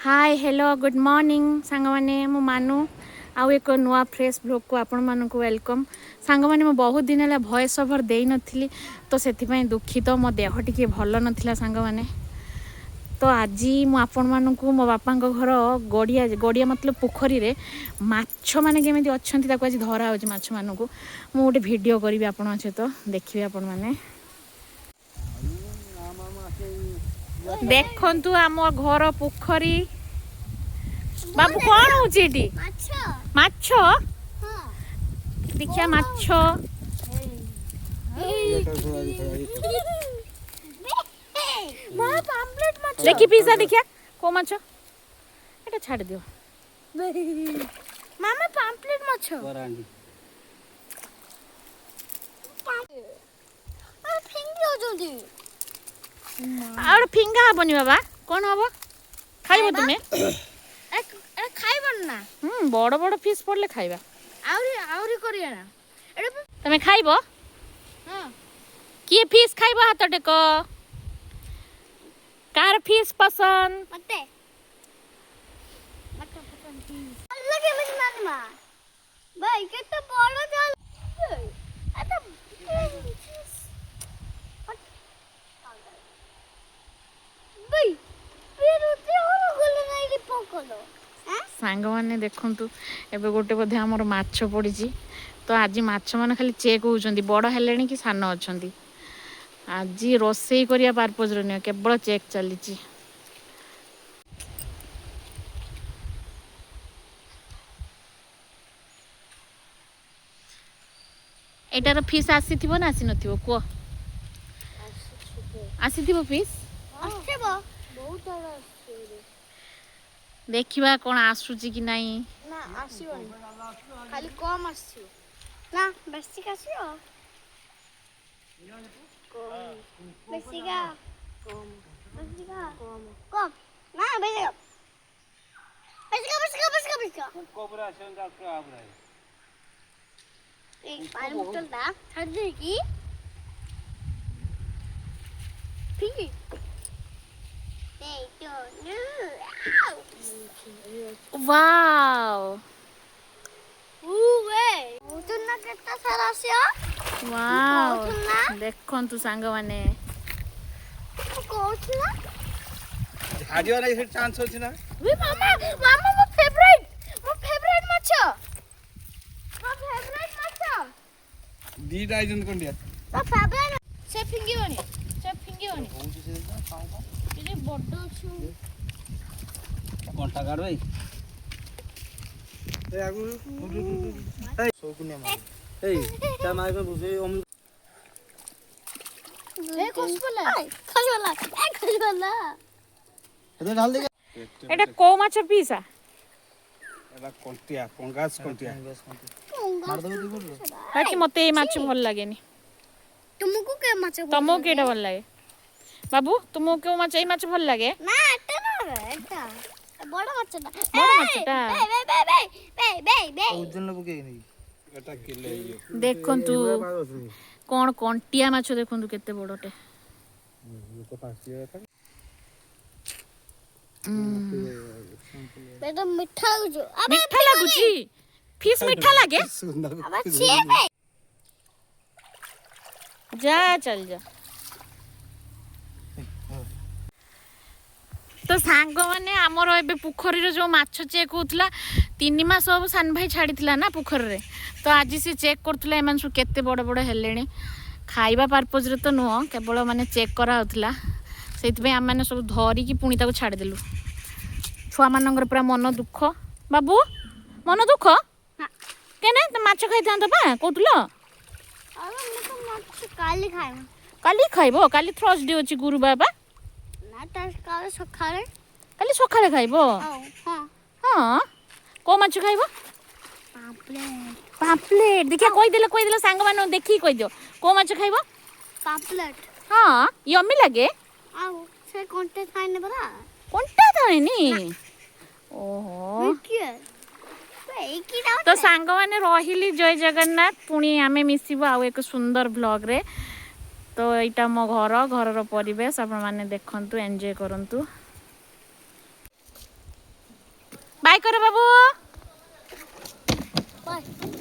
Hi hello good morning सांग माने मु मानु आउ एक नुआ फ्रेश ब्लॉग को आपण मानक वेलकम सांग माने मु बहुत दिन है वॉइस ओवर दे नथिली तो सेथिपई दुखित मो देह टिके भल नथिला सांग माने तो आज मु आपण मानक मो बापा घर गड़िया गड़िया मतलब पोखरी रे माछ माने केमिति अछंती ताको आज धरा होची माछ मानक मु गोटे वीडियो करी आपण सहित देखिबे आपण माने देखंतु आम घर पोखरी बाबू कौन होची माछ देखिया माछ देखी पिज्जा देखिया को माछ एटा छाड़ दियो मामा पाम्पलेट माछ फिंगी हो जल्दी और फिंगा हबनी बाबा कौन हबो खाइबो तुमे ए खाइबन ना बड़ बड़ फिश पड़ले खाइबा आउरी आउरी करिया ना एडे तमे खाइबो हां की फिश खाइबो हाथ टेको कार फिश पसंद मते मते पसंद अल्लाह के मत मारमा भाई केते बड़ जाल अरे सांग मैंने देखु एबे गोटे बोधे आमर माछ पड़ी तो आज माछ मैंने खाली चेक होती बड़ है कि सान अच्छा आज रोसई करिया पर्पज नुह केवल चेक चली एटार फिश आसी ना आसी न कह आसी फिश देखिबा कौन आसुची कि नहीं ना आसीबनी खाली कम आसी ना बेसी आसीओ कम बेसी का कम बेसी का कम ना बेसी का कोबरा आसन का आबरा एक पानी बोतल दा छड़ दे की फिंगी वाओ उतना कितना सारा सिया वाओ देखंतु सांग माने कोथला आजियो नै चांस होछि ना वे मामा मामा मो फेवरेट माछ दी डाइजन कोंडिया तो फेवरेट से फिंगी बनी ये बड्डो छु कोंटा काढ भाई ए आगु ए सोकुनिया मार ए ता मार में बुझे ओम ए कोसपला खजवाला ए डाल दे एटा को माछ पीसा एला कोंटिया पंगास कोंटिया मार दो दी बोल बाकी मते ए माछ भल लागेनी तुमको के माछ तुमको केटा भल लागे बाबू तुमको के माछ ए माछ भल लागे ना एटा बड़ माछटा बे ओजन लो के नहीं एटा किलो है देखंतु कोन कोंटिया माछ देखंतु केते बड़टे तो पासिया था बेटा मीठा लागुची फिश मीठा लागे अब छे जा चल जा तो सांग मैंने आमर ए पोखरी जो माछ चेक होता 3 मास हम सान भाई छाड़ी ना पोखर रे तो आज सी चेक करुला एम सब केते बड़ बड़ हेले खाइबा पर्पज तो नुह केवल माने चेक कराला से आम मैंने सब धरिकी पुणी ताको छाड़देलु छुआ मानकर पूरा मन दुख बाबू मन दुख केने तो माछ खाई था कहतुल काली खाइबो काली थर्सडे अछि गुरु बाबा काली सखाळे काली सखाळे खाइबो हां को माछ खाइबो पाम्पलेट देखिया कोइ देले सांग मानो देखि कोइ दियो को माछ खाइबो पाम्पलेट हां यम्मी लागे आउ से कोंटे खाइने बरा कोंटा थाइनी ओहो तो सांग माने रहिली जय जगन्नाथ पुणी आमे मिसिबो आउ एक सुंदर ब्लॉग रे तो यहाँ मो घर परिवेश आपण मैंने देखंतु एंजॉय करंतु ବାଇ କର ବାବୁ। Bye.